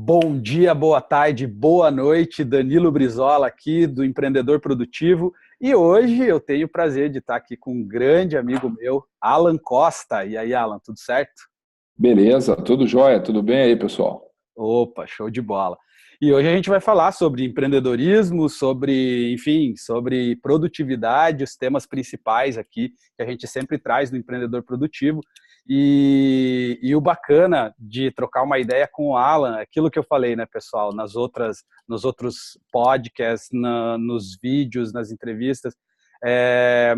Bom dia, boa tarde, boa noite, Danilo Brizola aqui do Empreendedor Produtivo e hoje eu tenho o prazer de estar aqui com um grande amigo meu, Alan Costa. E aí, Alan, tudo certo? Beleza, tudo jóia, tudo bem aí, pessoal? Opa, show de bola. E hoje a gente vai falar sobre empreendedorismo, sobre produtividade, os temas principais aqui que a gente sempre traz no Empreendedor Produtivo. E o bacana de trocar uma ideia com o Alan, aquilo que eu falei, né, pessoal, nos outros podcasts, nos vídeos, nas entrevistas, é,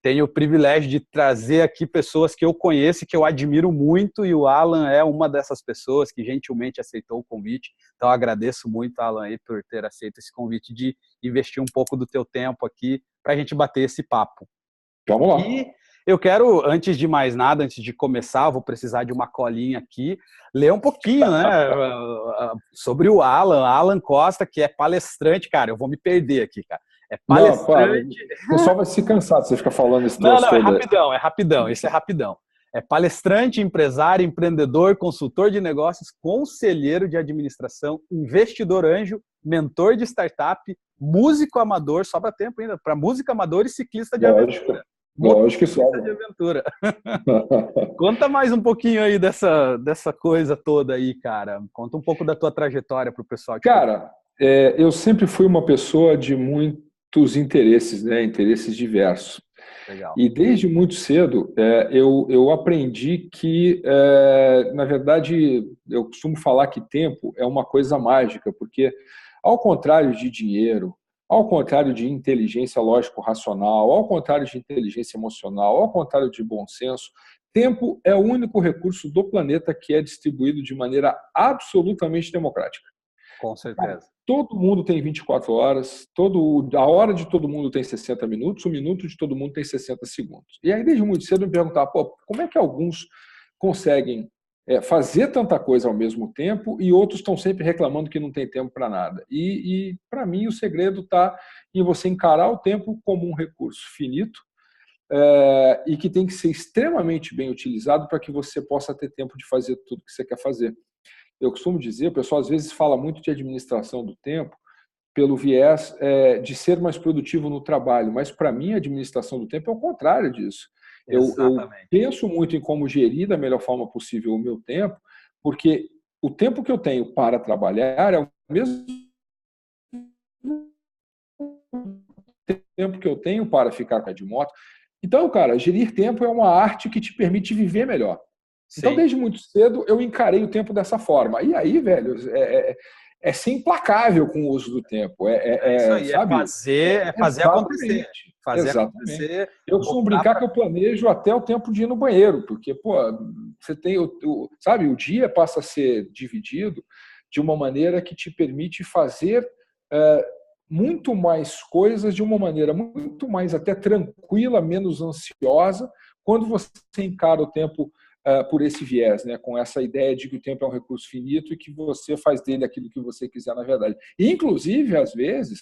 tenho o privilégio de trazer aqui pessoas que eu conheço e que eu admiro muito, e o Alan é uma dessas pessoas que gentilmente aceitou o convite. Então, agradeço muito, Alan, aí, por ter aceito esse convite de investir um pouco do teu tempo aqui para a gente bater esse papo. Vamos E lá. eu quero, antes de mais nada, antes de começar, vou precisar de uma colinha aqui, ler um pouquinho, né, sobre o Alan Costa, que é palestrante. Cara, eu vou me perder aqui, cara. É Não, para, o palestrante. pessoal vai se cansar de você ficar falando esse Não, troço não, todo aí. é rapidão, esse é rapidão. É palestrante, empresário, empreendedor, consultor de negócios, conselheiro de administração, investidor anjo, mentor de startup, músico amador, sobra tempo ainda, para músico amador e ciclista de Lógico, aventura. lógico que Motociclista de sobra. aventura. Conta mais um pouquinho aí dessa coisa toda aí, cara. Conta um pouco da tua trajetória para o pessoal te conhecer. Cara, eu sempre fui uma pessoa de muitos interesses, né? Interesses diversos. Legal. E desde muito cedo eu aprendi que, na verdade, eu costumo falar que tempo é uma coisa mágica, porque ao contrário de dinheiro, ao contrário de inteligência lógico-racional, ao contrário de inteligência emocional, ao contrário de bom senso, tempo é o único recurso do planeta que é distribuído de maneira absolutamente democrática. Com certeza. Todo mundo tem 24 horas, a hora de todo mundo tem 60 minutos, o minuto de todo mundo tem 60 segundos. E aí, desde muito cedo, eu me perguntava, como é que alguns conseguem fazer tanta coisa ao mesmo tempo e outros estão sempre reclamando que não tem tempo para nada? E para mim, o segredo está em você encarar o tempo como um recurso finito e que tem que ser extremamente bem utilizado para que você possa ter tempo de fazer tudo que você quer fazer. Eu costumo dizer, o pessoal às vezes fala muito de administração do tempo pelo viés de ser mais produtivo no trabalho, mas para mim a administração do tempo é o contrário disso. Eu Exatamente. penso muito em como gerir da melhor forma possível o meu tempo, porque o tempo que eu tenho para trabalhar é o mesmo tempo que eu tenho para ficar de moto. Então, cara, gerir tempo é uma arte que te permite viver melhor. Então, Sim. desde muito cedo, eu encarei o tempo dessa forma. E aí, velho, é ser implacável com o uso do tempo. É isso aí, Sabe? é fazer acontecer. Exatamente. Fazer Exatamente. acontecer, Eu costumo botar brincar para. que eu planejo até o tempo de ir no banheiro, porque, pô, você tem sabe, o dia passa a ser dividido de uma maneira que te permite fazer muito mais coisas de uma maneira muito mais até tranquila, menos ansiosa, quando você encara o tempo por esse viés, né? Com essa ideia de que o tempo é um recurso finito e que você faz dele aquilo que você quiser, na verdade. E, inclusive, às vezes,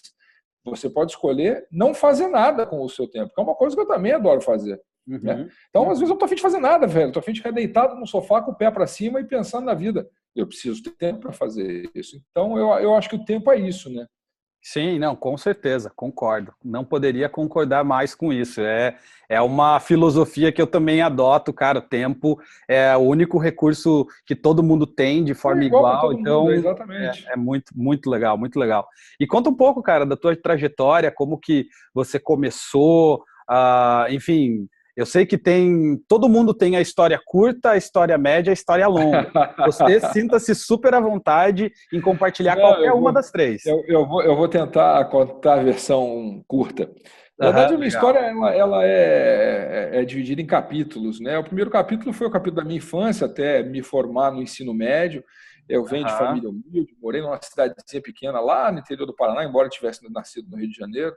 você pode escolher não fazer nada com o seu tempo, que é uma coisa que eu também adoro fazer. Né? Uhum, Então, às vezes, eu uhum. não estou a fim de fazer nada, velho. Estou a fim de ficar deitado no sofá com o pé para cima e pensando na vida. Eu preciso ter tempo para fazer isso. Então, eu acho que o tempo é isso, né? Sim, não, com certeza, concordo. Não poderia concordar mais com isso. É uma filosofia que eu também adoto, cara. O tempo é o único recurso que todo mundo tem de É forma igual para igual, todo mundo, então exatamente. é muito, muito legal, muito legal. E conta um pouco, cara, da tua trajetória, como que você começou, enfim, eu sei que todo mundo tem a história curta, a história média, a história longa. Você sinta-se super à vontade em compartilhar Não, qualquer uma das três. eu vou tentar contar a versão curta. Na verdade, Aham, a minha legal. história ela é dividida em capítulos, né? O primeiro capítulo foi o capítulo da minha infância, até me formar no ensino médio. Eu venho de Aham. família humilde, morei numa cidadezinha pequena lá no interior do Paraná, embora eu tivesse nascido no Rio de Janeiro.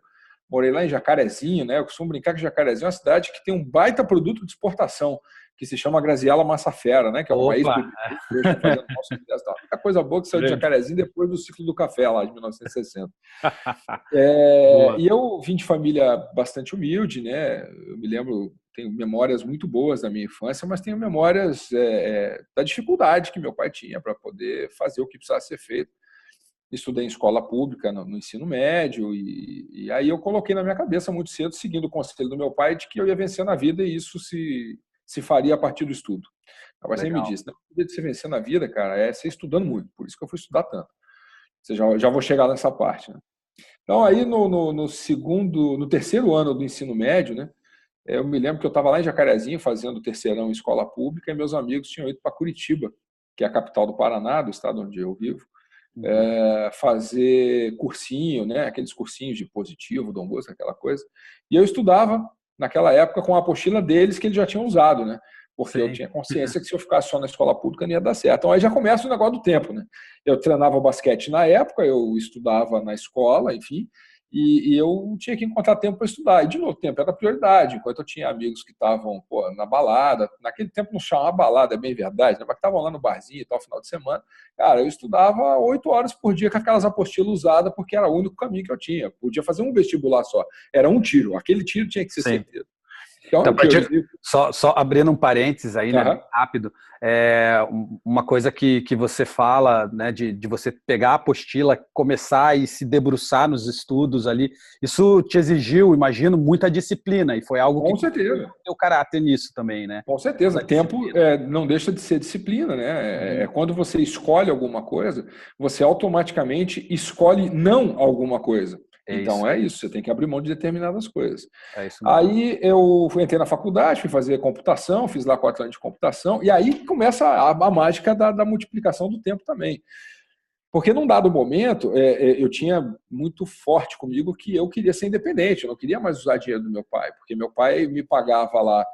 Morei lá em Jacarezinho, né? Eu costumo brincar que Jacarezinho é uma cidade que tem um baita produto de exportação, que se chama Graziella Massafera, né? Que é uma Opa, ex-BBB, que hoje está fazendo nosso sucesso. Muita coisa boa que saiu de grande. Jacarezinho depois do ciclo do café, lá de 1960. Boa. E eu vim de família bastante humilde, né? Eu me lembro tenho memórias muito boas da minha infância, mas tenho memórias da dificuldade que meu pai tinha para poder fazer o que precisava ser feito. Estudei em escola pública no ensino médio e aí eu coloquei na minha cabeça muito cedo, seguindo o conselho do meu pai, de que eu ia vencer na vida e isso se faria a partir do estudo. Meu pai sempre me disse, não, de você vencer na vida, cara, é você estudando muito. Por isso que eu fui estudar tanto. Já vou chegar nessa parte, né? Então, aí no terceiro ano do ensino médio, né, eu me lembro que eu estava lá em Jacarezinho fazendo terceirão em escola pública e meus amigos tinham ido para Curitiba, que é a capital do Paraná, do estado onde eu vivo, fazer cursinho, né, aqueles cursinhos de Positivo, Dom Bosco, aquela coisa. E eu estudava, naquela época, com a apostila deles que eles já tinham usado, né? Porque eu tinha consciência que se eu ficasse só na escola pública não ia dar certo. Então aí já começa o negócio do tempo, né? Eu treinava basquete na época, eu estudava na escola, enfim, e eu tinha que encontrar tempo para estudar. E, de novo, o tempo era prioridade. Enquanto eu tinha amigos que estavam na balada, naquele tempo não chamava balada, é bem verdade, né? Mas que estavam lá no barzinho e tal, final de semana, cara, eu estudava 8 horas por dia com aquelas apostilas usadas, porque era o único caminho que eu tinha. Podia fazer um vestibular só. Era um tiro. Aquele tiro tinha que ser certeiro. Então, só abrindo um parênteses aí, né, bem rápido, uma coisa que você fala, né, de você pegar a apostila, começar e se debruçar nos estudos ali, isso te exigiu, imagino, muita disciplina, e foi algo com certeza. Teu caráter nisso também, né? Com certeza. Tempo não deixa de ser disciplina, né? É quando você escolhe alguma coisa, você automaticamente escolhe não alguma coisa. Então é isso, você tem que abrir mão de determinadas coisas. Aí eu entrei na faculdade, fui fazer computação, fiz lá 4 anos de computação, e aí começa a mágica da multiplicação do tempo também. Porque num dado momento, eu tinha muito forte comigo que eu queria ser independente, eu não queria mais usar dinheiro do meu pai, porque meu pai me pagava lá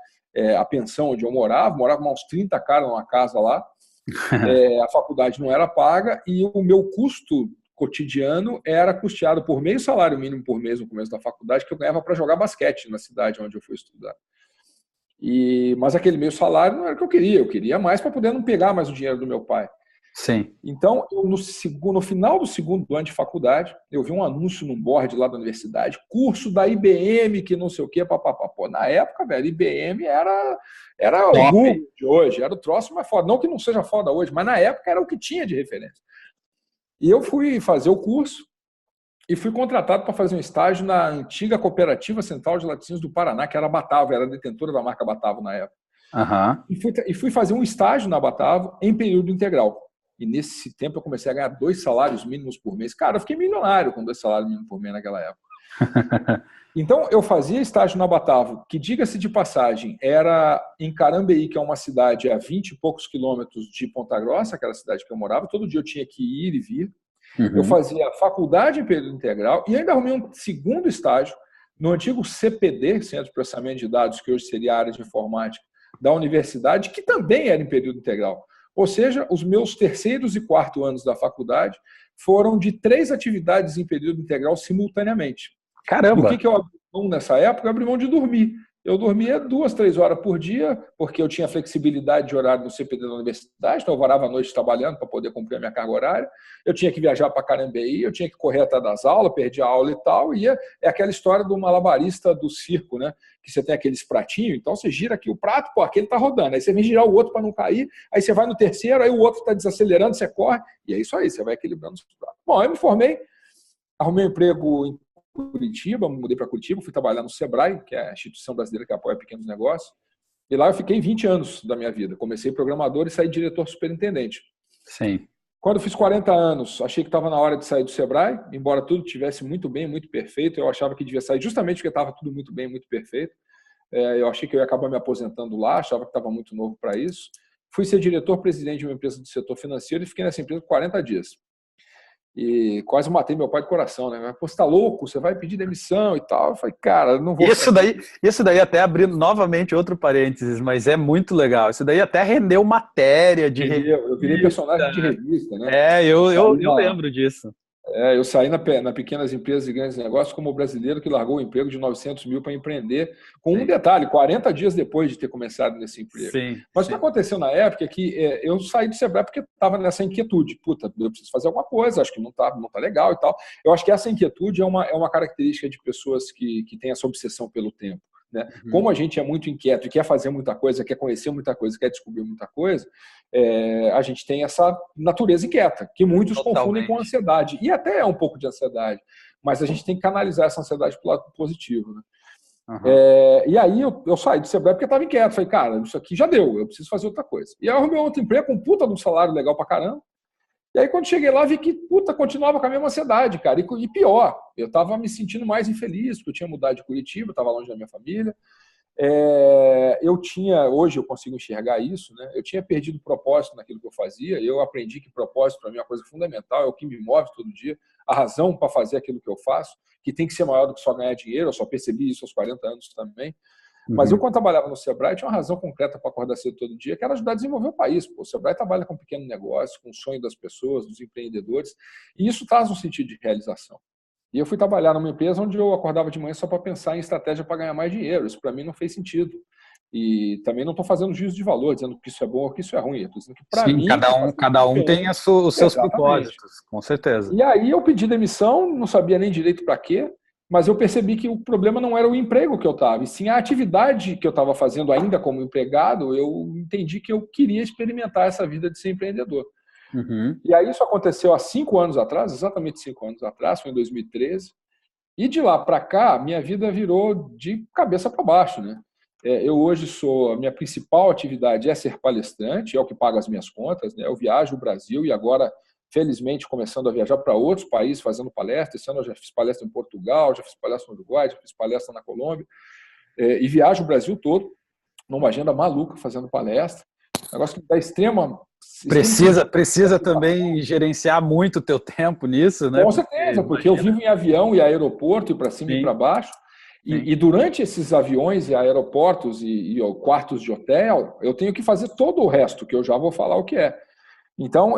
a pensão onde eu morava uns 30 caras numa casa lá, a faculdade não era paga e o meu custo cotidiano era custeado por meio salário mínimo por mês no começo da faculdade que eu ganhava para jogar basquete na cidade onde eu fui estudar. Mas aquele meio salário não era o que eu queria mais para poder não pegar mais o dinheiro do meu pai. Sim. Então, no final do segundo ano de faculdade, eu vi um anúncio num board lá da universidade, curso da IBM, que não sei o quê, papapá. Pô, na época, velho, IBM era o Google de hoje, era o troço mais foda. Não que não seja foda hoje, mas na época era o que tinha de referência. E eu fui fazer o curso e fui contratado para fazer um estágio na antiga Cooperativa Central de Laticínios do Paraná, que era a Batavo, era a detentora da marca Batavo na época. E fui fazer um estágio na Batavo em período integral. E nesse tempo eu comecei a ganhar 2 salários mínimos por mês. Cara, eu fiquei milionário com 2 salários mínimos por mês naquela época. Então, eu fazia estágio na Batavo, que, diga-se de passagem, era em Carambeí, que é uma cidade a 20 e poucos quilômetros de Ponta Grossa, aquela cidade que eu morava. Todo dia eu tinha que ir e vir. Eu fazia faculdade em período integral e ainda arrumei um segundo estágio no antigo CPD, Centro de Processamento de Dados, que hoje seria a área de informática da universidade, que também era em período integral. Ou seja, os meus terceiros e quarto anos da faculdade foram de 3 atividades em período integral simultaneamente. Caramba! Do que eu abri mão nessa época? Eu abri mão de dormir. Eu dormia 2, 3 horas por dia, porque eu tinha flexibilidade de horário no CPD da universidade, então eu varava a noite trabalhando para poder cumprir a minha carga horária. Eu tinha que viajar para Carambeí, eu tinha que correr atrás das aulas, perdia a aula e tal. É aquela história do malabarista do circo, né? Que você tem aqueles pratinhos, então você gira aqui o prato, pô, aquele tá rodando. Aí você vem girar o outro para não cair, aí você vai no terceiro, aí o outro está desacelerando, você corre, e é isso aí, você vai equilibrando os pratos. Bom, aí eu me formei, arrumei um emprego em Curitiba, mudei para Curitiba, fui trabalhar no Sebrae, que é a instituição brasileira que apoia pequenos negócios, e lá eu fiquei 20 anos da minha vida. Comecei programador e saí diretor superintendente. Sim. Quando eu fiz 40 anos, achei que estava na hora de sair do Sebrae, embora tudo estivesse muito bem, muito perfeito, eu achava que devia sair justamente porque estava tudo muito bem, muito perfeito. Eu achei que eu ia acabar me aposentando lá, achava que estava muito novo para isso. Fui ser diretor-presidente de uma empresa do setor financeiro e fiquei nessa empresa por 40 dias. E quase matei meu pai de coração, né? Pô, você tá louco? Você vai pedir demissão e tal? Eu falei, cara, não vou... Isso daí até abrindo novamente outro parênteses, mas é muito legal. Isso daí até rendeu matéria de revista. Eu virei personagem de revista, né? Eu lembro disso. Eu saí na Pequenas Empresas e Grandes Negócios como brasileiro que largou o emprego de 900 mil para empreender, com um detalhe, 40 dias depois de ter começado nesse emprego. Mas o que aconteceu na época é que eu saí do Sebrae porque estava nessa inquietude. Puta, eu preciso fazer alguma coisa, acho que não tá legal e tal. Eu acho que essa inquietude é uma característica de pessoas que têm essa obsessão pelo tempo. né? Como a gente é muito inquieto e quer fazer muita coisa, quer conhecer muita coisa, quer descobrir muita coisa, a gente tem essa natureza inquieta, que muitos confundem com ansiedade. E até é um pouco de ansiedade, mas a gente tem que canalizar essa ansiedade para o lado positivo, né? E aí eu saí do Sebrae porque estava inquieto. Falei, cara, isso aqui já deu, eu preciso fazer outra coisa. E aí eu arrumei outro emprego com um puta de um salário legal pra caramba. E aí quando cheguei lá, vi que, puta, continuava com a mesma ansiedade, cara. E pior, eu estava me sentindo mais infeliz, porque eu tinha mudado de Curitiba, estava longe da minha família. Hoje eu consigo enxergar isso, né? Eu tinha perdido propósito naquilo que eu fazia, e eu aprendi que propósito para mim é uma coisa fundamental, é o que me move todo dia, a razão para fazer aquilo que eu faço, que tem que ser maior do que só ganhar dinheiro. Eu só percebi isso aos 40 anos também. Mas eu, quando trabalhava no Sebrae, tinha uma razão concreta para acordar cedo todo dia, que era ajudar a desenvolver o país. O Sebrae trabalha com pequeno negócio, com o sonho das pessoas, dos empreendedores, e isso traz um sentido de realização. E eu fui trabalhar numa empresa onde eu acordava de manhã só para pensar em estratégia para ganhar mais dinheiro. Isso para mim não fez sentido. E também não estou fazendo juízo de valor, dizendo que isso é bom ou que isso é ruim. Eu estou dizendo que para mim... Cada um tem os seus propósitos, com certeza. E aí eu pedi demissão, não sabia nem direito para quê, mas eu percebi que o problema não era o emprego que eu estava, e sim a atividade que eu estava fazendo ainda como empregado. Eu entendi que eu queria experimentar essa vida de ser empreendedor. E aí isso aconteceu há 5 anos atrás, exatamente 5 anos atrás, foi em 2013. E de lá para cá, minha vida virou de cabeça para baixo, né? Eu hoje a minha principal atividade é ser palestrante, é o que paga as minhas contas, né? Eu viajo o Brasil e agora, felizmente, começando a viajar para outros países fazendo palestra. Esse ano eu já fiz palestra em Portugal, já fiz palestra no Uruguai, já fiz palestra na Colômbia. E viajo o Brasil todo, numa agenda maluca, fazendo palestra. Negócio que me dá extrema... Precisa também gerenciar muito o teu tempo nisso, né? Com certeza, porque eu vivo em avião e aeroporto, e para cima e para baixo. E durante esses aviões e aeroportos e quartos de hotel, eu tenho que fazer todo o resto, que eu já vou falar o que é. Então,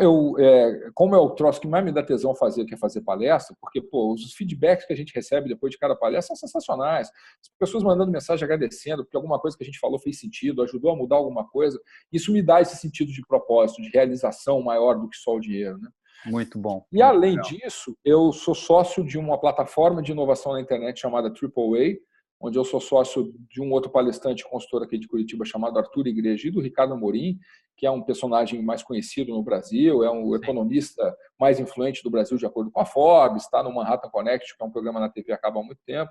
como é o troço que mais me dá tesão fazer, que é fazer palestra, porque os feedbacks que a gente recebe depois de cada palestra são sensacionais. As pessoas mandando mensagem agradecendo porque alguma coisa que a gente falou fez sentido, ajudou a mudar alguma coisa. Isso me dá esse sentido de propósito, de realização maior do que só o dinheiro, né? Muito bom. E, além disso, eu sou sócio de uma plataforma de inovação na internet chamada AAA, onde eu sou sócio de um outro palestrante e consultor aqui de Curitiba chamado Arthur Igreja, e do Ricardo Amorim, que é um personagem mais conhecido no Brasil, é um economista mais influente do Brasil de acordo com a Forbes, está no Manhattan Connect, que é um programa na TV acaba há muito tempo.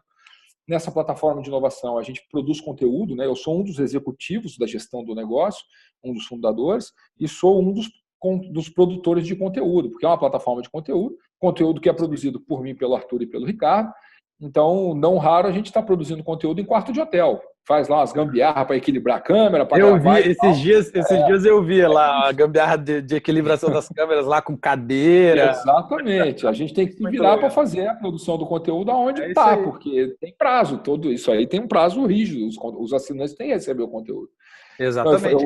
Nessa plataforma de inovação, a gente produz conteúdo, né? Eu sou um dos executivos da gestão do negócio, um dos fundadores, e sou um dos produtores de conteúdo, porque é uma plataforma de conteúdo que é produzido por mim, pelo Arthur e pelo Ricardo. Então, não raro, a gente está produzindo conteúdo em quarto de hotel. Faz lá umas gambiarra para equilibrar a câmera, para gravar. Eu vi, esses dias eu vi lá a gambiarra de equilibração das câmeras lá com cadeira. Exatamente. A gente tem que se virar para fazer a produção do conteúdo aonde está, porque tem prazo. Tudo isso aí tem um prazo rígido. Os assinantes têm que receber o conteúdo. Exatamente.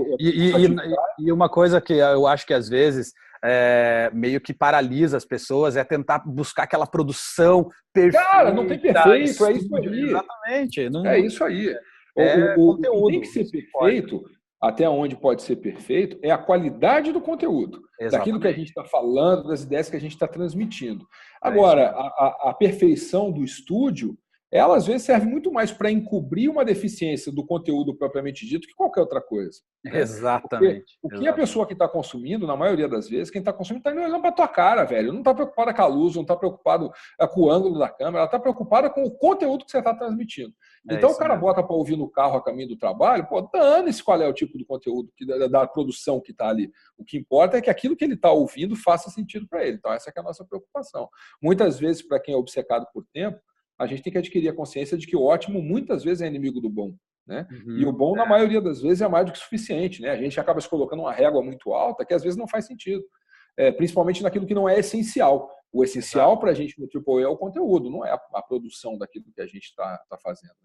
E uma coisa que eu acho que às vezes meio que paralisa as pessoas é tentar buscar aquela produção perfeita. Cara, não tem perfeito, é isso aí. Exatamente. É isso aí. O que tem que ser perfeito, até onde pode ser perfeito, é a qualidade do conteúdo. Exatamente. Daquilo que a gente está falando, das ideias que a gente está transmitindo. Agora, a perfeição do estúdio, ela às vezes serve muito mais para encobrir uma deficiência do conteúdo propriamente dito que qualquer outra coisa. Né? Exatamente. O que a pessoa que está consumindo, na maioria das vezes, quem está consumindo está olhando para a tua cara, velho. Não está preocupada com a luz, não está preocupado com o ângulo da câmera, ela está preocupada com o conteúdo que você está transmitindo. Então o cara bota para ouvir no carro a caminho do trabalho, dane-se qual é o tipo de conteúdo da produção que está ali. O que importa é que aquilo que ele está ouvindo faça sentido para ele. Então essa é a nossa preocupação. Muitas vezes, para quem é obcecado por tempo, a gente tem que adquirir a consciência de que o ótimo muitas vezes é inimigo do bom. Né? E o bom, na maioria das vezes, é mais do que suficiente. Né? A gente acaba se colocando uma régua muito alta que às vezes não faz sentido. Principalmente naquilo que não é essencial. O essencial para a gente no AAA é o conteúdo, não é a produção daquilo que a gente está fazendo.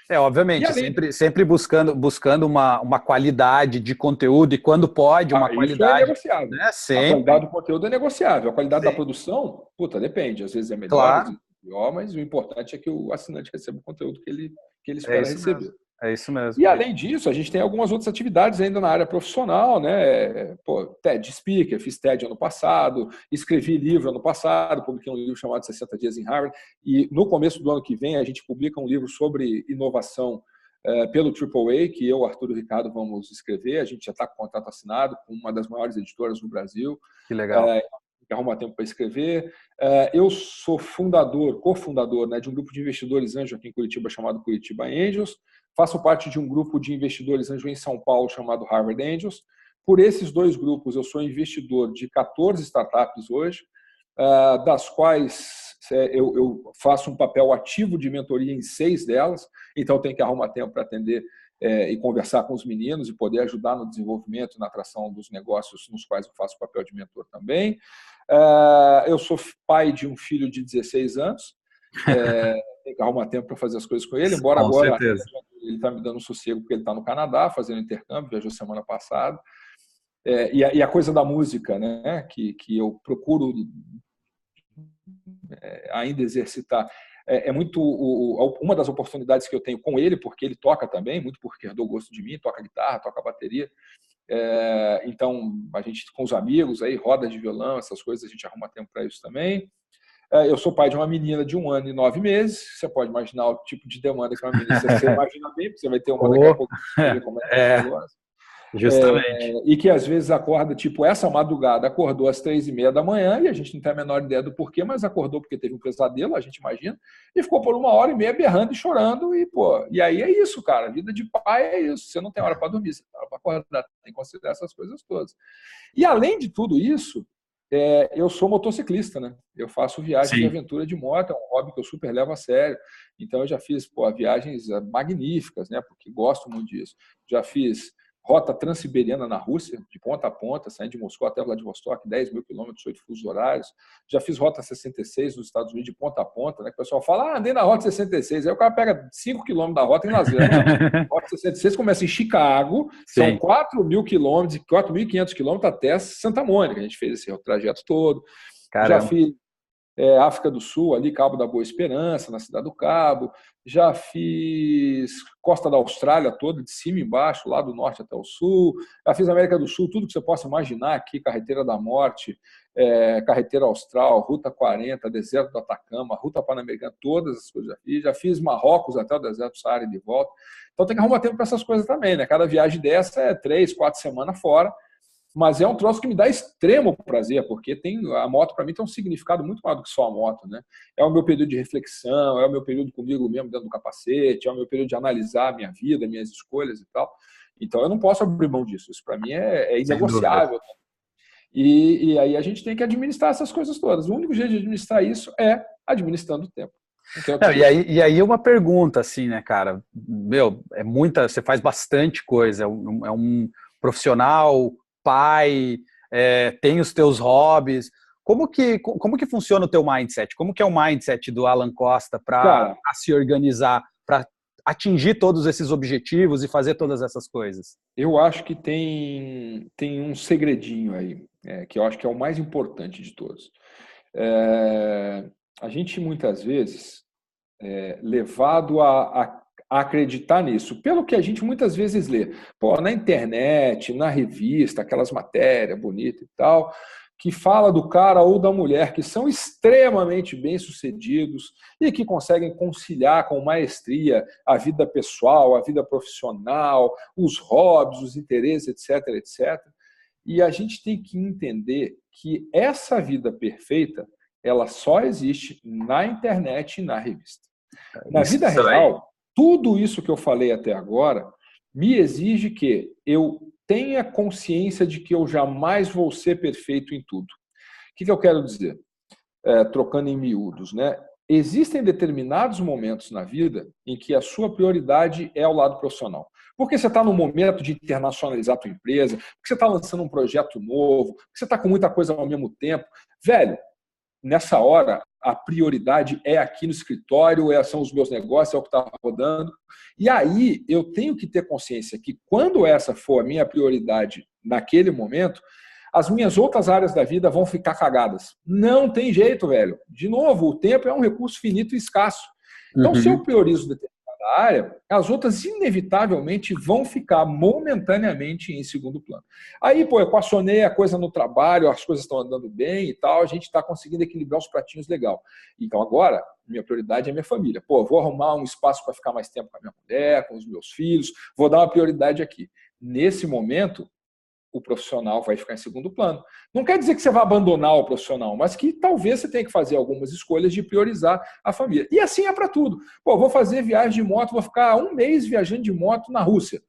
Né? Obviamente, sempre buscando uma qualidade de conteúdo e quando pode, uma qualidade. Isso é negociável. Né? Sempre. A qualidade do conteúdo é negociável. A qualidade da produção, depende. Às vezes é melhor, às vezes é pior, mas o importante é que o assinante receba o conteúdo que ele espera receber. Mesmo. É isso mesmo. E, além disso, a gente tem algumas outras atividades ainda na área profissional, né? TED Speaker, fiz TED ano passado, escrevi livro ano passado, publiquei um livro chamado 60 Dias em Harvard, e no começo do ano que vem a gente publica um livro sobre inovação pelo AAA, que eu, Arthur e o Ricardo, vamos escrever. A gente já está com o contrato assinado com uma das maiores editoras do Brasil. Que legal. Que arruma tempo para escrever. Eu sou cofundador, né, de um grupo de investidores anjo aqui em Curitiba chamado Curitiba Angels. Faço parte de um grupo de investidores anjo em São Paulo chamado Harvard Angels. Por esses dois grupos, eu sou investidor de 14 startups hoje, das quais eu faço um papel ativo de mentoria em 6 delas, então tenho que arrumar tempo para atender e conversar com os meninos e poder ajudar no desenvolvimento e na atração dos negócios nos quais eu faço o papel de mentor também. Eu sou pai de um filho de 16 anos, tenho que arrumar tempo para fazer as coisas com ele, embora com agora certeza. Ele está me dando sossego porque ele está no Canadá fazendo intercâmbio, viajou semana passada. E a coisa da música, né, que eu procuro ainda exercitar, muito uma das oportunidades que eu tenho com ele, porque ele toca também, muito porque herdou o gosto de mim, toca guitarra, toca bateria. Então, a gente com os amigos, aí, roda de violão, essas coisas, a gente arruma tempo para isso também. Eu sou pai de uma menina de 1 ano e 9 meses. Você pode imaginar o tipo de demanda que uma menina... Você imagina bem, porque você vai ter uma daqui a pouco. Como justamente. E que às vezes acorda, tipo, essa madrugada acordou às 3h30 da manhã e a gente não tem a menor ideia do porquê, mas acordou porque teve um pesadelo, a gente imagina, e ficou por 1h30 berrando e chorando. E aí é isso, cara. A vida de pai é isso. Você não tem hora para dormir, você tem hora para acordar, tem que considerar essas coisas todas. E além de tudo isso, eu sou motociclista, né? Eu faço viagem de aventura de moto, é um hobby que eu super levo a sério. Então eu já fiz viagens magníficas, né? Porque gosto muito disso. Já fiz rota transiberiana na Rússia, de ponta a ponta, saindo de Moscou até Vladivostok, 10 mil quilômetros, 8 fusos horários. Já fiz rota 66 nos Estados Unidos, de ponta a ponta, né? Que o pessoal fala, andei na rota 66. Aí o cara pega 5 quilômetros da rota em Las Vegas. A rota 66 começa em Chicago, são 4.000 quilômetros, 4.500 quilômetros até Santa Mônica. A gente fez esse trajeto todo. Caramba. Já fiz África do Sul, ali, Cabo da Boa Esperança, na Cidade do Cabo. Já fiz costa da Austrália toda, de cima e embaixo, lá do norte até o sul. Já fiz América do Sul, tudo que você possa imaginar aqui, Carreteira da Morte, Carreteira Austral, Ruta 40, Deserto do Atacama, Ruta Pan-Americana, todas as coisas já fiz. Já fiz Marrocos até o Deserto do Saara e de volta. Então tem que arrumar tempo para essas coisas também, né? Cada viagem dessa é 3, 4 semanas fora. Mas é um troço que me dá extremo prazer, porque a moto, para mim, tem um significado muito maior do que só a moto, né? É o meu período de reflexão, é o meu período comigo mesmo dentro do capacete, é o meu período de analisar a minha vida, minhas escolhas e tal. Então, eu não posso abrir mão disso. Isso, para mim, é inegociável. E aí a gente tem que administrar essas coisas todas. O único jeito de administrar isso é administrando o tempo. Não, e aí uma pergunta, assim, né, cara? Meu, você faz bastante coisa, é um profissional, pai, tem os teus hobbies. Como que funciona o teu mindset? Como que é o mindset do Alan Costa para se organizar, para atingir todos esses objetivos e fazer todas essas coisas? Eu acho que tem um segredinho aí, que eu acho que é o mais importante de todos. A gente, muitas vezes, levado a acreditar nisso, pelo que a gente muitas vezes lê. Na internet, na revista, aquelas matérias bonitas e tal, que fala do cara ou da mulher que são extremamente bem-sucedidos e que conseguem conciliar com maestria a vida pessoal, a vida profissional, os hobbies, os interesses, etc, etc. E a gente tem que entender que essa vida perfeita, ela só existe na internet e na revista. Na vida real, tudo isso que eu falei até agora me exige que eu tenha consciência de que eu jamais vou ser perfeito em tudo. O que eu quero dizer? Trocando em miúdos, né? Existem determinados momentos na vida em que a sua prioridade é o lado profissional. Porque você está no momento de internacionalizar a tua empresa, porque você está lançando um projeto novo, porque você está com muita coisa ao mesmo tempo. Velho, nessa hora, a prioridade é aqui no escritório, são os meus negócios, é o que está rodando. E aí eu tenho que ter consciência que quando essa for a minha prioridade naquele momento, as minhas outras áreas da vida vão ficar cagadas. Não tem jeito, velho. De novo, o tempo é um recurso finito e escasso. Então, se eu priorizo determinada área, as outras inevitavelmente vão ficar momentaneamente em segundo plano. Aí, pô, equacionei a coisa no trabalho, as coisas estão andando bem e tal, a gente está conseguindo equilibrar os pratinhos legal. Então, agora, minha prioridade é minha família. Pô, vou arrumar um espaço para ficar mais tempo com a minha mulher, com os meus filhos, vou dar uma prioridade aqui. Nesse momento, o profissional vai ficar em segundo plano. Não quer dizer que você vai abandonar o profissional, mas que talvez você tenha que fazer algumas escolhas de priorizar a família. E assim é para tudo. Pô, vou fazer viagem de moto, vou ficar um mês viajando de moto na Rússia.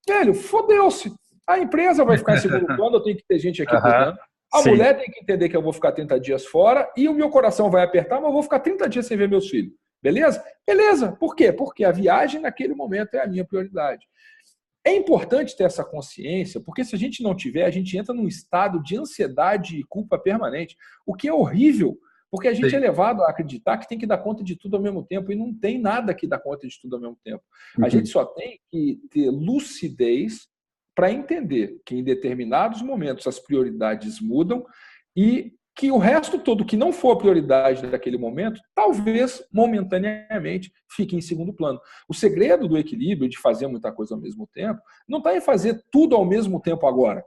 Velho, fodeu-se. A empresa vai ficar em segundo plano, eu tenho que ter gente aqui cuidando. A mulher tem que entender que eu vou ficar 30 dias fora e o meu coração vai apertar, mas eu vou ficar 30 dias sem ver meus filhos. Beleza? Beleza. Por quê? Porque a viagem naquele momento é a minha prioridade. É importante ter essa consciência, porque se a gente não tiver, a gente entra num estado de ansiedade e culpa permanente, o que é horrível, porque a gente é levado a acreditar que tem que dar conta de tudo ao mesmo tempo, e não tem nada que dá conta de tudo ao mesmo tempo. A gente só tem que ter lucidez para entender que em determinados momentos as prioridades mudam e que o resto todo que não for a prioridade daquele momento, talvez momentaneamente fique em segundo plano. O segredo do equilíbrio, de fazer muita coisa ao mesmo tempo, não está em fazer tudo ao mesmo tempo agora.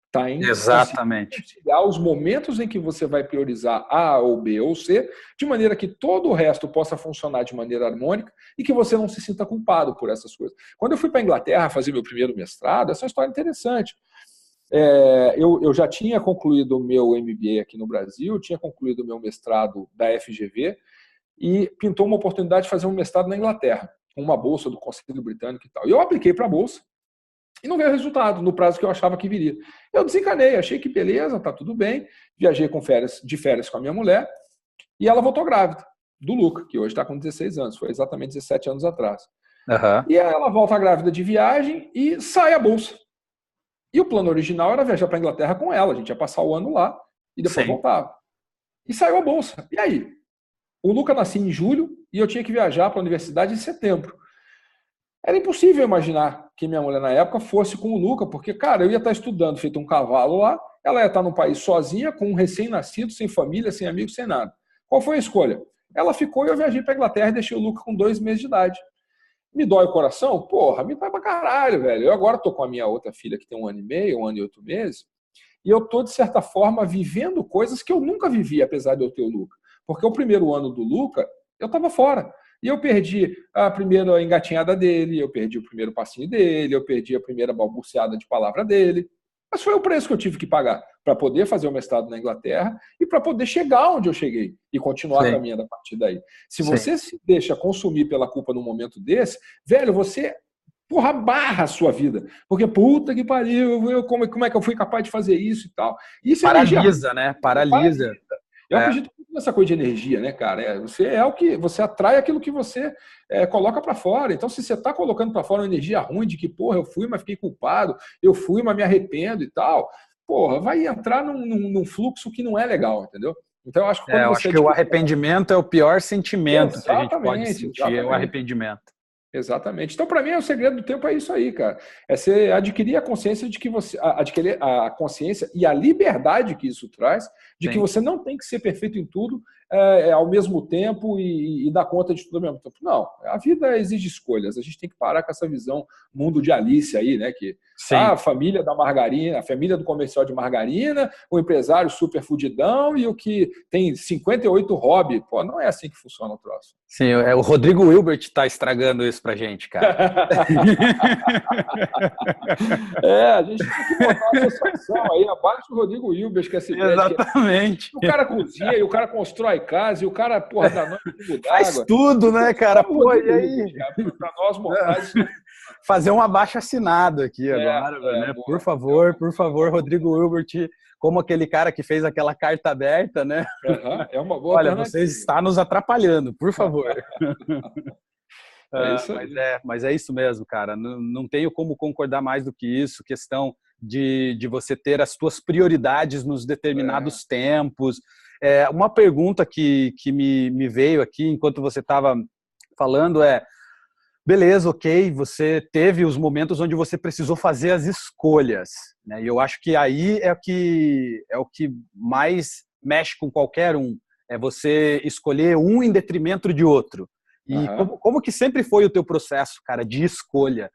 Está em conciliar os momentos em que você vai priorizar A ou B ou C, de maneira que todo o resto possa funcionar de maneira harmônica e que você não se sinta culpado por essas coisas. Quando eu fui para a Inglaterra fazer meu primeiro mestrado, essa é uma história interessante. Eu já tinha concluído o meu MBA aqui no Brasil, tinha concluído o meu mestrado da FGV e pintou uma oportunidade de fazer um mestrado na Inglaterra, com uma bolsa do Conselho Britânico e tal. E eu apliquei para a bolsa e não veio resultado no prazo que eu achava que viria. Eu desencanei, achei que beleza, tá tudo bem, viajei de férias com a minha mulher e ela voltou grávida, do Luca, que hoje está com 16 anos, foi exatamente 17 anos atrás. E ela volta grávida de viagem e sai a bolsa. E o plano original era viajar para a Inglaterra com ela. A gente ia passar o ano lá e depois voltava. E saiu a bolsa. E aí? O Luca nascia em julho e eu tinha que viajar para a universidade em setembro. Era impossível imaginar que minha mulher na época fosse com o Luca, porque, cara, eu ia estar estudando, feito um cavalo lá, ela ia estar num país sozinha, com um recém-nascido, sem família, sem amigos, sem nada. Qual foi a escolha? Ela ficou e eu viajei para a Inglaterra e deixei o Luca com 2 meses de idade. Me dói o coração? Porra, me dói pra caralho, velho. Eu agora tô com a minha outra filha que tem 1 ano e meio, 1 ano e 8 meses, e eu tô, de certa forma, vivendo coisas que eu nunca vivi, apesar de eu ter o Luca. Porque o primeiro ano do Luca, eu tava fora. E eu perdi a primeira engatinhada dele, eu perdi o primeiro passinho dele, eu perdi a primeira balbuciada de palavra dele. Mas foi o preço que eu tive que pagar para poder fazer o mestrado na Inglaterra e para poder chegar onde eu cheguei e continuar caminhando a partir daí. Se você se deixa consumir pela culpa num momento desse, velho, você barra a sua vida. Porque puta que pariu, como é que eu fui capaz de fazer isso e tal. Isso paralisa, né? Paralisa. Eu acredito muito nessa coisa de energia, né, cara? Você atrai aquilo que você coloca para fora. Então, se você está colocando para fora uma energia ruim de que, porra, eu fui, mas fiquei culpado, eu fui, mas me arrependo e tal, porra, vai entrar num fluxo que não é legal, entendeu? Então, eu acho que quando eu acho que o arrependimento é o pior sentimento que a gente pode sentir, é o arrependimento. Exatamente. Então, para mim, o segredo do tempo é isso aí, cara. É você adquirir a consciência de que você. Adquirir a consciência e a liberdade que isso traz, de que você não tem que ser perfeito em tudo ao mesmo tempo e dar conta de tudo ao mesmo tempo. Não. A vida exige escolhas. A gente tem que parar com essa visão mundo de Alice aí, né? Que a família da margarina, a família do comercial de margarina, o empresário super fudidão e o que tem 58 hobby. Pô, não é assim que funciona o troço. Sim, o Rodrigo Hilbert está estragando isso pra gente, cara. A gente tem que botar uma associação aí, abaixo do Rodrigo Hilbert, que é essa ideia. Exatamente. O cara cozinha e o cara constrói casa e o cara, porra, dá nome de mudar. Faz tudo, né, cara? Pô, e aí? Para nós mortais. Fazer um abaixo-assinado aqui agora, né? Por favor, Rodrigo Hilbert, como aquele cara que fez aquela carta aberta, né? É uma boa Olha, você está nos atrapalhando, por favor. Isso aí. Mas é isso mesmo, cara. Não tenho como concordar mais do que isso. Questão de você ter as suas prioridades nos determinados tempos. Uma pergunta que me veio aqui enquanto você estava falando beleza, ok, você teve os momentos onde você precisou fazer as escolhas, né? E eu acho que aí é o que mais mexe com qualquer um, é você escolher um em detrimento de outro. E como que sempre foi o teu processo, cara, de escolha?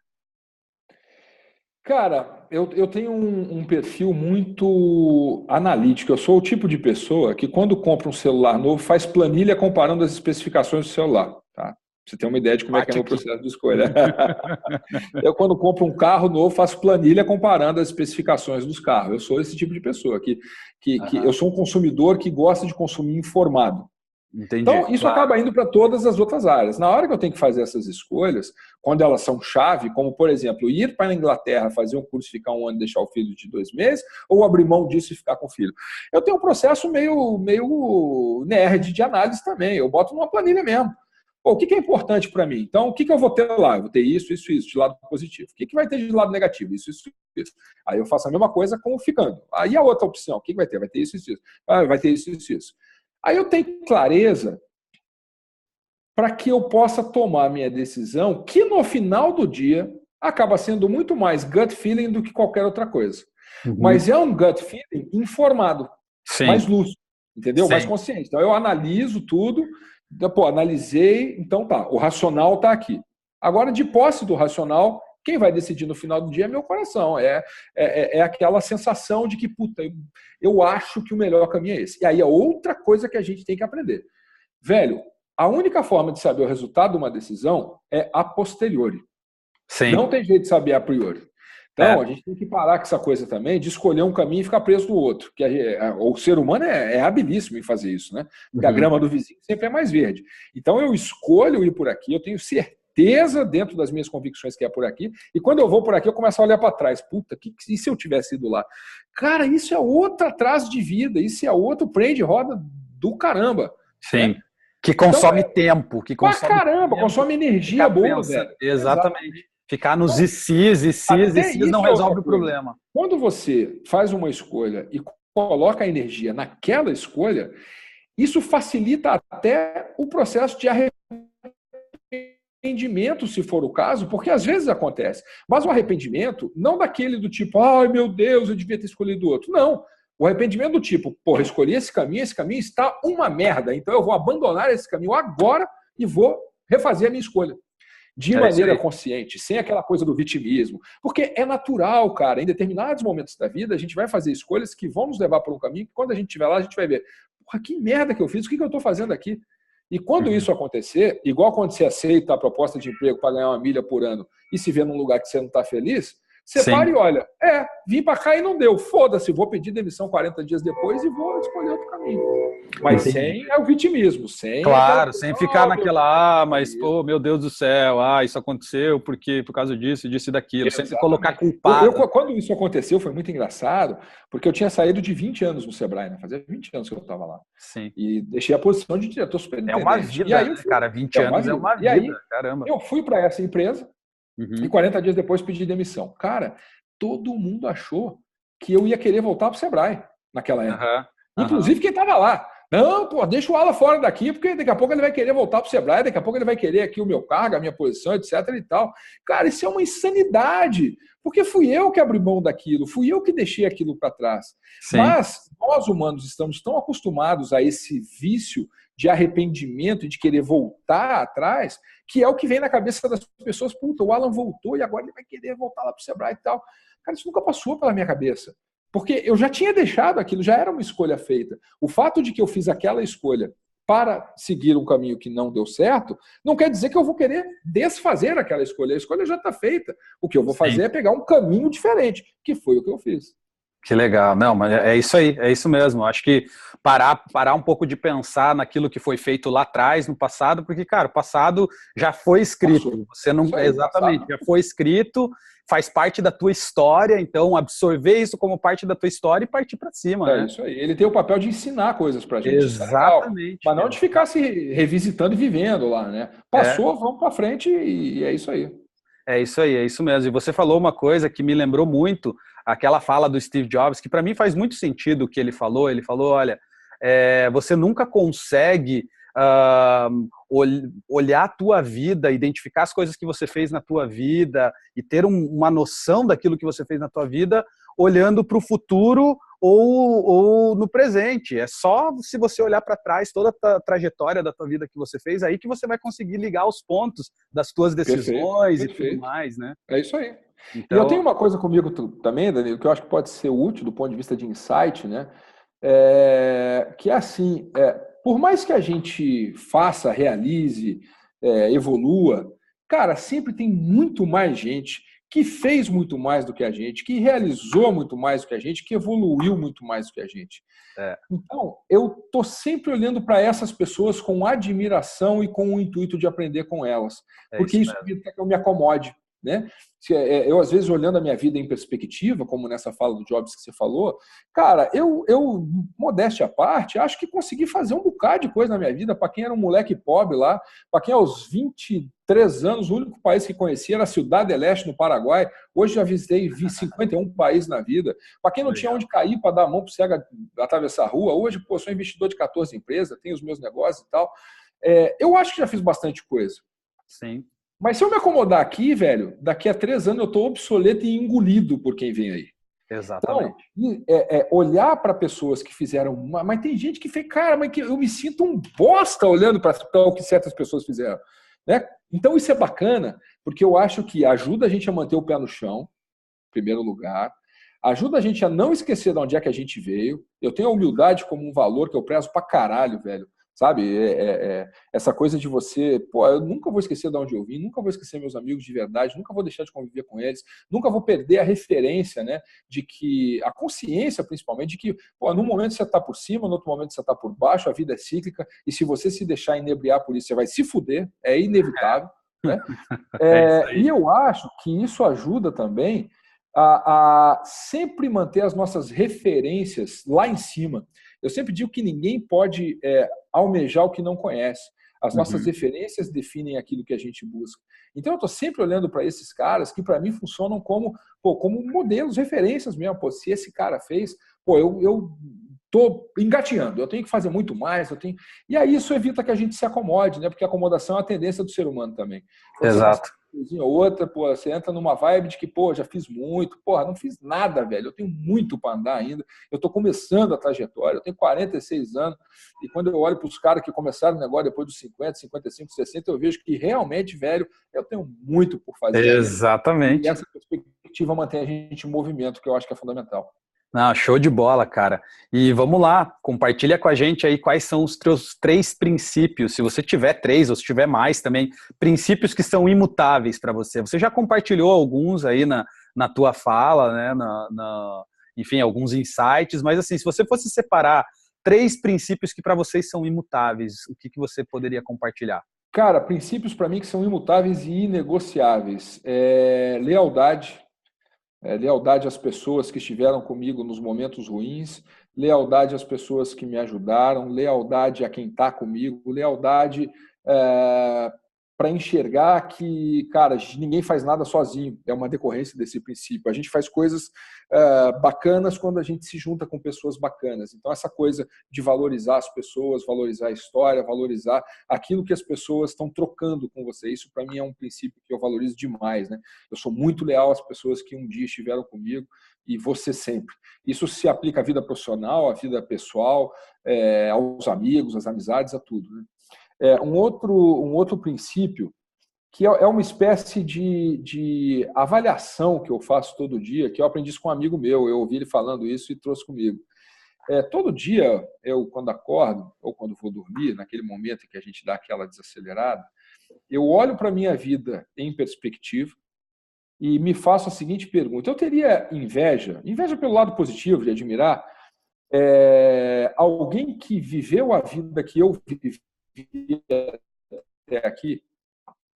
Cara, eu tenho um perfil muito analítico. Eu sou o tipo de pessoa que, quando compra um celular novo, faz planilha comparando as especificações do celular. Tá? Pra você ter uma ideia de como é que é o meu processo de escolha. Eu, quando compro um carro novo, faço planilha comparando as especificações dos carros. Eu sou esse tipo de pessoa, que eu sou um consumidor que gosta de consumir informado. Entendi. Então, isso acaba indo para todas as outras áreas. Na hora que eu tenho que fazer essas escolhas, quando elas são chave, como, por exemplo, ir para a Inglaterra, fazer um curso, ficar um ano e deixar o filho de 2 meses, ou abrir mão disso e ficar com o filho. Eu tenho um processo meio nerd de análise também. Eu boto numa planilha mesmo. Pô, o que é importante para mim? Então, o que eu vou ter lá? Eu vou ter isso, isso, isso, de lado positivo. O que vai ter de lado negativo? Isso, isso, isso. Aí eu faço a mesma coisa com o ficando. Aí a outra opção, o que vai ter? Vai ter isso, isso, isso. Vai ter isso, isso, isso. Aí eu tenho clareza para que eu possa tomar a minha decisão, que no final do dia acaba sendo muito mais gut feeling do que qualquer outra coisa. Mas é um gut feeling informado, mais lúcido, entendeu? Mais consciente. Então eu analiso tudo, analisei, então tá, o racional está aqui. Agora, de posse do racional, quem vai decidir no final do dia é meu coração. É aquela sensação de que, puta, eu acho que o melhor caminho é esse. E aí é outra coisa que a gente tem que aprender. Velho, a única forma de saber o resultado de uma decisão é a posteriori. Sim. Não tem jeito de saber a priori. Então, a gente tem que parar com essa coisa também de escolher um caminho e ficar preso no outro. O ser humano é habilíssimo em fazer isso, né? Porque a grama do vizinho sempre é mais verde. Então, eu escolho ir por aqui, eu tenho certeza dentro das minhas convicções que é por aqui, e quando eu vou por aqui eu começo a olhar para trás. Puta, e se eu tivesse ido lá? Cara, isso é outro atraso de vida, isso é outro prende de roda do caramba. Sim. Né? Que consome tempo. Que consome caramba, tempo, consome energia boa, velho. Exatamente. Ficar nos ICs não resolve o problema. Quando você faz uma escolha e coloca a energia naquela escolha, isso facilita até o processo de arrependimento, se for o caso, porque às vezes acontece. Mas o arrependimento, não daquele do tipo, ai meu Deus, eu devia ter escolhido outro. Não. O arrependimento do tipo, porra, escolhi esse caminho está uma merda, então eu vou abandonar esse caminho agora e vou refazer a minha escolha. De maneira consciente, sem aquela coisa do vitimismo. Porque é natural, cara, em determinados momentos da vida, a gente vai fazer escolhas que vão nos levar por um caminho que, quando a gente estiver lá, a gente vai ver, porra, que merda que eu fiz, o que eu estou fazendo aqui? E quando isso acontecer, igual quando você aceita a proposta de emprego para ganhar 1 milha por ano e se vê num lugar que você não está feliz, você para e olha, vim para cá e não deu, foda-se, vou pedir demissão 40 dias depois e vou escolher outro caminho. Mas sem o vitimismo, sem... Claro, sem ficar naquela, mas, pô, meu Deus do céu, isso aconteceu por causa disso e daquilo, sem colocar culpado. Quando isso aconteceu, foi muito engraçado, porque eu tinha saído de 20 anos no Sebrae, né? Fazia 20 anos que eu estava lá. Sim. E deixei a posição de diretor superintendente. É uma vida, e aí, cara, 20 anos é uma vida, e aí, caramba. Eu fui para essa empresa, e 40 dias depois pedi demissão. Cara, todo mundo achou que eu ia querer voltar para o Sebrae naquela época. Inclusive quem estava lá. Não, pô, deixa o Alan fora daqui, porque daqui a pouco ele vai querer voltar para o Sebrae, daqui a pouco ele vai querer aqui o meu cargo, a minha posição, etc. e tal. Cara, isso é uma insanidade, porque fui eu que abri mão daquilo, fui eu que deixei aquilo para trás. Sim. Mas nós humanos estamos tão acostumados a esse vício de arrependimento e de querer voltar atrás, que é o que vem na cabeça das pessoas. Puta, o Alan voltou e agora ele vai querer voltar lá para o Sebrae e tal. Cara, isso nunca passou pela minha cabeça. Porque eu já tinha deixado aquilo, já era uma escolha feita. O fato de que eu fiz aquela escolha para seguir um caminho que não deu certo, não quer dizer que eu vou querer desfazer aquela escolha. A escolha já está feita. O que eu vou fazer é pegar um caminho diferente, que foi o que eu fiz. Que legal. Não, mas é isso aí, é isso mesmo. Acho que parar um pouco de pensar naquilo que foi feito lá atrás, no passado, porque, cara, o passado já foi escrito. Você não... Exatamente, já foi escrito, faz parte da tua história, então absorver isso como parte da tua história e partir para cima. É isso aí. Ele tem o papel de ensinar coisas pra gente. Exatamente. Mas não de ficar se revisitando e vivendo lá, né? Passou, vamos para frente e é isso aí. É isso aí, é isso mesmo. E você falou uma coisa que me lembrou muito aquela fala do Steve Jobs, que para mim faz muito sentido o que ele falou. Ele falou, olha, você nunca consegue olhar a tua vida, identificar as coisas que você fez na tua vida e ter uma noção daquilo que você fez na tua vida, olhando para o futuro ou no presente. É só se você olhar para trás toda a trajetória da tua vida que você fez, aí que você vai conseguir ligar os pontos das tuas Perfeito, decisões e tudo perfeito. mais, né? É isso aí. E eu tenho Então, uma coisa comigo também, Danilo, que eu acho que pode ser útil do ponto de vista de insight, né? Que é assim, por mais que a gente faça, realize, evolua, cara, sempre tem muito mais gente que fez muito mais do que a gente, que realizou muito mais do que a gente, que evoluiu muito mais do que a gente. é, Então, eu estou sempre olhando para essas pessoas com admiração e com o intuito de aprender com elas, é porque isso isso mesmo. evita que eu me acomode, né? Eu, às vezes, olhando a minha vida em perspectiva, como nessa fala do Jobs que você falou, cara, modéstia à parte, acho que consegui fazer um bocado de coisa na minha vida. Para quem era um moleque pobre lá, para quem aos 23 anos, o único país que conhecia era a Ciudad del Este, no Paraguai. Hoje já visitei 51 países na vida. Para quem não tinha Legal. onde cair para dar a mão para o cego atravessar a rua, hoje, pô, sou investidor de 14 empresas, tenho os meus negócios e tal. Eu acho que já fiz bastante coisa. Sim, Mas se eu me acomodar aqui, velho, daqui a 3 anos eu estou obsoleto e engolido por quem vem aí. Então, exatamente. olhar para pessoas que fizeram. Mas tem gente que fez, cara, mas que eu me sinto um bosta olhando para o que certas pessoas fizeram. Né? Então, isso é bacana, porque eu acho que ajuda a gente a manter o pé no chão, em primeiro lugar. Ajuda a gente a não esquecer de onde é que a gente veio. Eu tenho a humildade como um valor que eu prezo pra caralho, velho. Sabe? Essa coisa de você, pô, eu nunca vou esquecer de onde eu vim, nunca vou esquecer meus amigos de verdade, nunca vou deixar de conviver com eles, nunca vou perder a referência, né? De que, a consciência principalmente, de que, pô, num momento você tá por cima, no outro momento você tá por baixo, a vida é cíclica, e se você se deixar inebriar por isso, você vai se fuder, é inevitável, né? É isso E aí. eu acho que isso ajuda também a sempre manter as nossas referências lá em cima. Eu sempre digo que ninguém pode almejar o que não conhece. As nossas Uhum. referências definem aquilo que a gente busca. Então, eu estou sempre olhando para esses caras que, para mim, funcionam como modelos, referências mesmo. Pô, se esse cara fez, pô, eu estou engateando, eu tenho que fazer muito mais. E aí isso evita que a gente se acomode, né? Porque a acomodação é a tendência do ser humano também. Quando você passa Exato. uma coisinha ou outra, pô, você entra numa vibe de que, pô, já fiz muito, porra, não fiz nada, velho. Eu tenho muito para andar ainda. Eu estou começando a trajetória, eu tenho 46 anos, e quando eu olho para os caras que começaram o negócio depois dos 50, 55, 60, eu vejo que realmente, velho, eu tenho muito por fazer ainda. E Exatamente. essa perspectiva mantém a gente em movimento, que eu acho que é fundamental. Não, show de bola, cara. E vamos lá, compartilha com a gente aí quais são os teus 3 princípios, se você tiver 3 ou se tiver mais também, princípios que são imutáveis para você. Você já compartilhou alguns aí na tua fala, né? Enfim, alguns insights, mas assim, se você fosse separar 3 princípios que para vocês são imutáveis, o que você poderia compartilhar? Cara, princípios para mim que são imutáveis e inegociáveis. Lealdade. Lealdade às pessoas que estiveram comigo nos momentos ruins, lealdade às pessoas que me ajudaram, lealdade a quem está comigo, lealdade para enxergar que, cara, ninguém faz nada sozinho, é uma decorrência desse princípio. A gente faz coisas bacanas quando a gente se junta com pessoas bacanas. Então, essa coisa de valorizar as pessoas, valorizar a história, valorizar aquilo que as pessoas estão trocando com você, isso para mim é um princípio que eu valorizo demais, né? Eu sou muito leal às pessoas que um dia estiveram comigo e você sempre. Isso se aplica à vida profissional, à vida pessoal, aos amigos, às amizades, a tudo, né? Um outro princípio que é uma espécie de avaliação que eu faço todo dia, que eu aprendi isso com um amigo meu, eu ouvi ele falando isso e trouxe comigo. Todo dia, eu quando acordo, ou quando vou dormir, naquele momento em que a gente dá aquela desacelerada, eu olho para a minha vida em perspectiva e me faço a seguinte pergunta: eu teria inveja pelo lado positivo, de admirar, alguém que viveu a vida que eu vivi até aqui?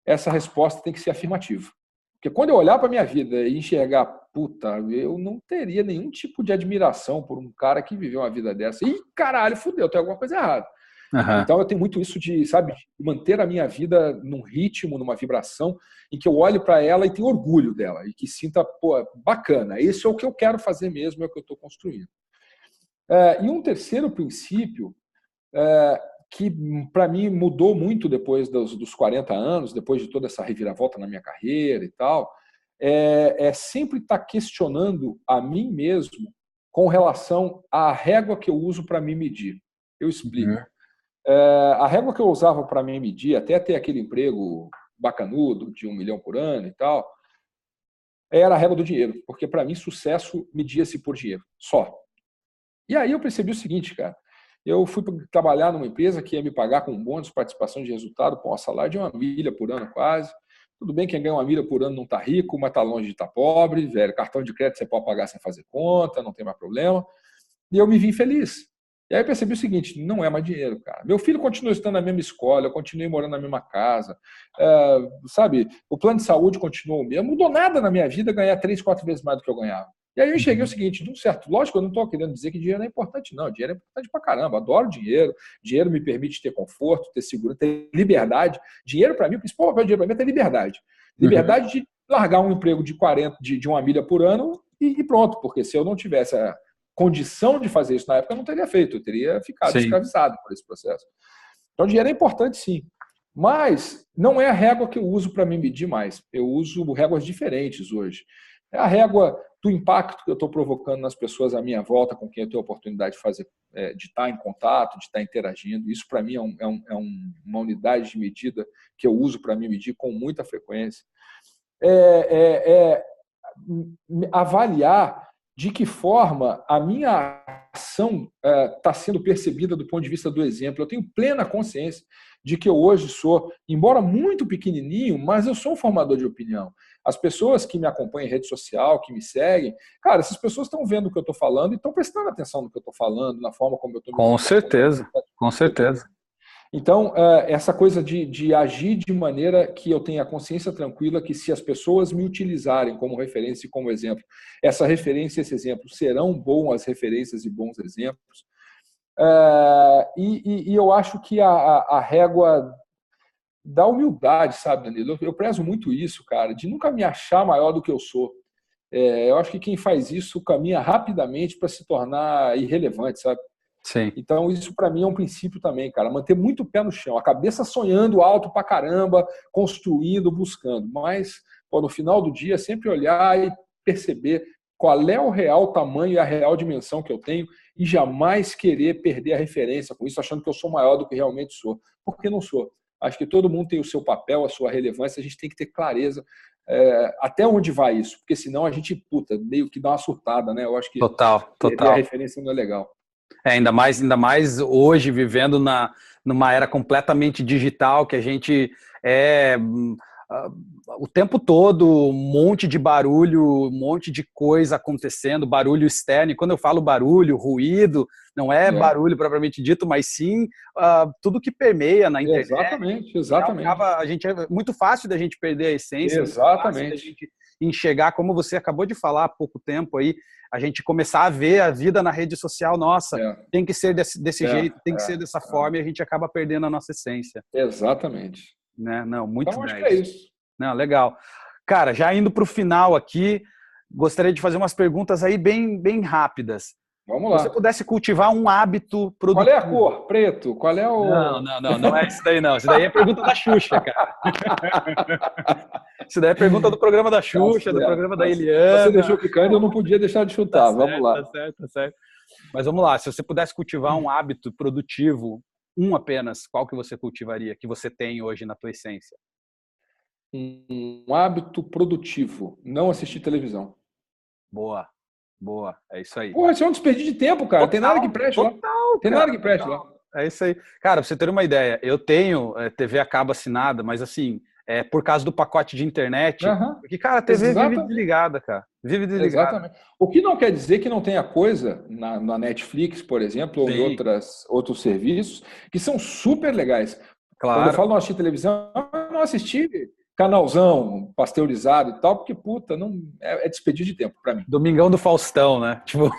Essa resposta tem que ser afirmativa. Porque quando eu olhar para a minha vida e enxergar, puta, eu não teria nenhum tipo de admiração por um cara que viveu uma vida dessa. Ih, caralho, fudeu, tem alguma coisa errada. Uhum. Então eu tenho muito isso de, sabe, manter a minha vida num ritmo, numa vibração, em que eu olhe para ela e tenho orgulho dela, e que sinta, pô, bacana, isso é o que eu quero fazer mesmo, é o que eu estou construindo. E um terceiro princípio que para mim mudou muito depois dos 40 anos, depois de toda essa reviravolta na minha carreira e tal, sempre estar questionando a mim mesmo com relação à régua que eu uso para me medir. Eu explico. A régua que eu usava para me medir, até ter aquele emprego bacanudo de 1 milhão por ano e tal, era a régua do dinheiro, porque para mim sucesso media-se por dinheiro, só. E aí eu percebi o seguinte, cara, eu fui trabalhar numa empresa que ia me pagar com bônus, participação de resultado, com um salário de 1 milha por ano quase. Tudo bem que quem ganha 1 milha por ano não está rico, mas está longe de estar pobre, velho. Cartão de crédito você pode pagar sem fazer conta, não tem mais problema. E eu me vi feliz. E aí eu percebi o seguinte, não é mais dinheiro, cara. Meu filho continua estudando na mesma escola, eu continuei morando na mesma casa, sabe? O plano de saúde continuou o mesmo. Não mudou nada na minha vida ganhar 3, 4 vezes mais do que eu ganhava. E aí eu enxerguei o seguinte, de um certo, lógico, eu não estou querendo dizer que dinheiro é importante, não. Dinheiro é importante pra caramba, adoro dinheiro. Dinheiro me permite ter conforto, ter segurança, ter liberdade. Dinheiro, para mim, o principal papel do dinheiro para mim é ter liberdade. Liberdade de largar um emprego de 1 milha por ano e pronto, porque se eu não tivesse a condição de fazer isso na época, eu não teria feito, eu teria ficado escravizado por esse processo. Então, dinheiro é importante, sim. Mas não é a régua que eu uso para me medir mais. Eu uso réguas diferentes hoje. É a régua do impacto que eu estou provocando nas pessoas à minha volta, com quem eu tenho a oportunidade de fazer, de estar em contato, de estar interagindo. Isso, para mim, é uma unidade de medida que eu uso para me medir com muita frequência. Avaliar de que forma a minha ação está sendo percebida do ponto de vista do exemplo. Eu tenho plena consciência de que eu hoje sou, embora muito pequenininho, mas eu sou um formador de opinião. As pessoas que me acompanham em rede social, que me seguem, cara, essas pessoas estão vendo o que eu estou falando e estão prestando atenção no que eu estou falando, na forma como eu estou me Com certeza, com certeza. Então, essa coisa de agir de maneira que eu tenha a consciência tranquila que se as pessoas me utilizarem como referência e como exemplo, essa referência e esse exemplo serão boas referências e bons exemplos. E eu acho que a régua da humildade, sabe, Danilo? Eu prezo muito isso, cara, de nunca me achar maior do que eu sou. Eu acho que quem faz isso caminha rapidamente para se tornar irrelevante, sabe? Sim. Então, isso para mim é um princípio também, cara. Manter muito o pé no chão, a cabeça sonhando alto pra caramba, construindo, buscando. Mas, no final do dia, sempre olhar e perceber qual é o real tamanho e a real dimensão que eu tenho e jamais querer perder a referência com isso, achando que eu sou maior do que realmente sou. Porque não sou. Acho que todo mundo tem o seu papel, a sua relevância, a gente tem que ter clareza até onde vai isso, porque senão a gente, meio que dá uma surtada, né? Eu acho que total. perder a referência não é legal. Ainda mais hoje, vivendo numa era completamente digital, que a gente o tempo todo um monte de barulho, um monte de coisa acontecendo, barulho externo. E quando eu falo barulho, ruído, não é barulho propriamente dito, mas sim tudo que permeia na internet. Exatamente. É muito fácil da gente perder a essência. Exatamente. Muito fácil da gente enxergar, como você acabou de falar há pouco tempo aí, a gente começar a ver a vida na rede social, tem que ser desse jeito, tem que ser dessa forma, e a gente acaba perdendo a nossa essência. Exatamente. Né? Não, muito então, acho que é isso. Não, legal. Cara, já indo para o final aqui, gostaria de fazer umas perguntas aí bem rápidas. Vamos lá. Se você pudesse cultivar um hábito produtivo... Qual é a cor? Preto? Qual é o... Não é isso daí não. Isso daí é pergunta da Xuxa, cara. Isso daí é pergunta do programa da Xuxa, do programa da Eliana. Você deixou picando, eu não podia deixar de chutar. Vamos lá. Tá certo. Mas vamos lá, se você pudesse cultivar um hábito produtivo, um apenas, qual que você cultivaria, que você tem hoje na tua essência? Um hábito produtivo, não assistir televisão. Boa, é isso aí. Porra, isso é um desperdício de tempo, cara. Tem nada que preste lá. Tem nada que preste lá. É isso aí. Cara, pra você ter uma ideia, eu tenho TV a cabo assinada, mas assim, por causa do pacote de internet, porque, cara, a TV vive desligada, cara. Vive desligada. Exatamente. O que não quer dizer que não tenha coisa na Netflix, por exemplo, ou em outros serviços, que são super legais. Claro. Quando eu falo não assistir televisão, eu não assisti canalzão pasteurizado e tal, porque, não é desperdício de tempo pra mim. Domingão do Faustão, né? Tipo...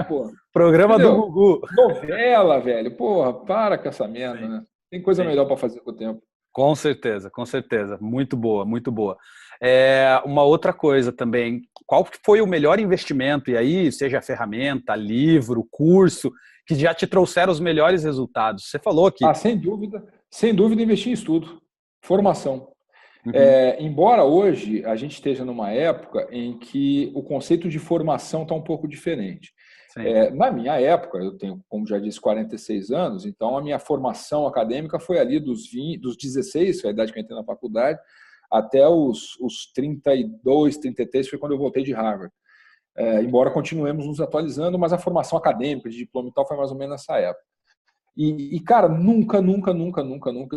pô. Programa do Gugu. Novela, velho. Porra, para com essa merda, né? Tem coisa melhor pra fazer com o tempo. Com certeza. Muito boa. Uma outra coisa também, qual foi o melhor investimento, e aí, seja ferramenta, livro, curso, que já te trouxeram os melhores resultados? Você falou que... sem dúvida investir em estudo, formação. Embora hoje a gente esteja numa época em que o conceito de formação está um pouco diferente. Na minha época, eu tenho, como já disse, 46 anos, então a minha formação acadêmica foi ali dos 16, foi a idade que eu entrei na faculdade, até os 32, 33, foi quando eu voltei de Harvard. Embora continuemos nos atualizando, mas a formação acadêmica, de diploma e tal, foi mais ou menos nessa época. Cara, nunca,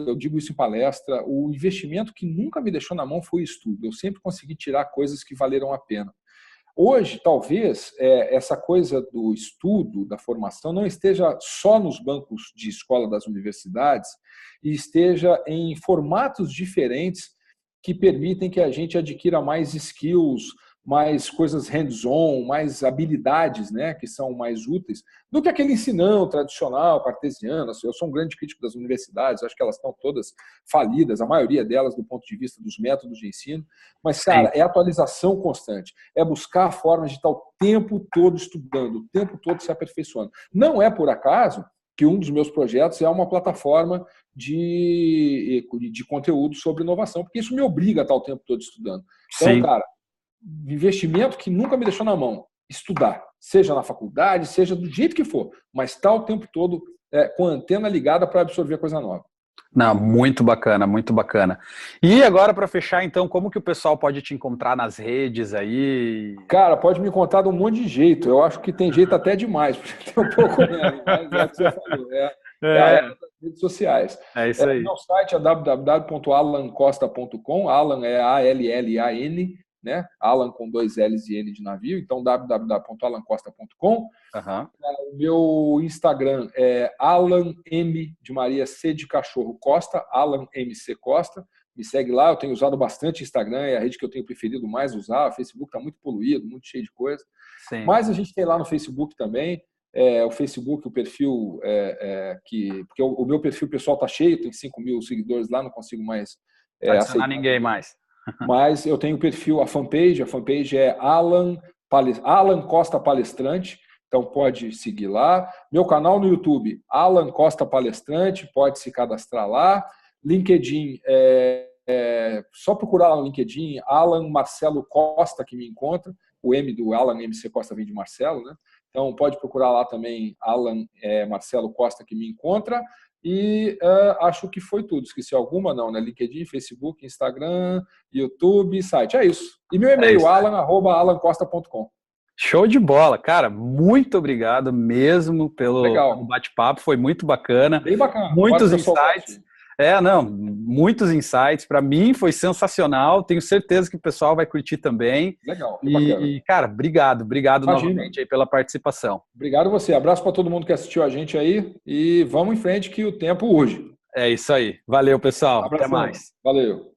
eu digo isso em palestra, o investimento que nunca me deixou na mão foi o estudo. Eu sempre consegui tirar coisas que valeram a pena. Hoje, talvez, essa coisa do estudo, da formação, não esteja só nos bancos de escola das universidades e esteja em formatos diferentes que permitem que a gente adquira mais skills, mais coisas hands-on, mais habilidades, né, que são mais úteis, do que aquele ensinão tradicional, cartesiano. Eu sou um grande crítico das universidades, acho que elas estão todas falidas, a maioria delas do ponto de vista dos métodos de ensino, mas, cara, é atualização constante, é buscar formas de estar o tempo todo estudando, o tempo todo se aperfeiçoando. Não é por acaso que um dos meus projetos é uma plataforma de conteúdo sobre inovação, porque isso me obriga a estar o tempo todo estudando. Então, cara, investimento que nunca me deixou na mão, estudar, seja na faculdade, seja do jeito que for, mas estar o tempo todo com a antena ligada para absorver coisa nova. Não, muito bacana, muito bacana. E agora, para fechar, então, como que o pessoal pode te encontrar nas redes aí? Cara, pode me contar de um monte de jeito. Eu acho que tem jeito até demais, porque tem um pouco menos, mas é o que você falou. A era das redes sociais. É isso aí. Meu site é www.alancosta.com. Alan é A-L-L-A-N, né? Alan com 2 L's e N de navio. Então, www.alancosta.com. O meu Instagram é Alan M de Maria C de Cachorro Costa, Alan MC Costa. Me segue lá, eu tenho usado bastante Instagram, é a rede que eu tenho preferido mais usar. O Facebook está muito poluído, muito cheio de coisa. Sim. Mas a gente tem lá no Facebook também. O Facebook, o perfil porque o meu perfil pessoal está cheio, tem 5.000 seguidores lá, não consigo mais adicionar ninguém mais. Mas eu tenho o perfil, a fanpage é Alan Costa Palestrante, então pode seguir lá. Meu canal no YouTube, Alan Costa Palestrante, pode se cadastrar lá. LinkedIn, só procurar lá no LinkedIn, Alan Marcelo Costa, que me encontra. O M do Alan MC Costa vem de Marcelo, né? Então pode procurar lá também Alan Marcelo Costa, que me encontra. E acho que foi tudo. Esqueci alguma? Não, né? LinkedIn, Facebook, Instagram, YouTube, site. É isso. E meu e-mail, alan@alancosta.com. Show de bola, cara. Muito obrigado mesmo pelo bate-papo. Foi muito bacana. Bem bacana. Muitos insights. Muitos insights. Para mim foi sensacional. Tenho certeza que o pessoal vai curtir também. Legal. E cara, obrigado novamente aí pela participação. Obrigado você. Abraço para todo mundo que assistiu a gente aí e vamos em frente que o tempo urge. É isso aí. Valeu, pessoal. Até mais. Valeu.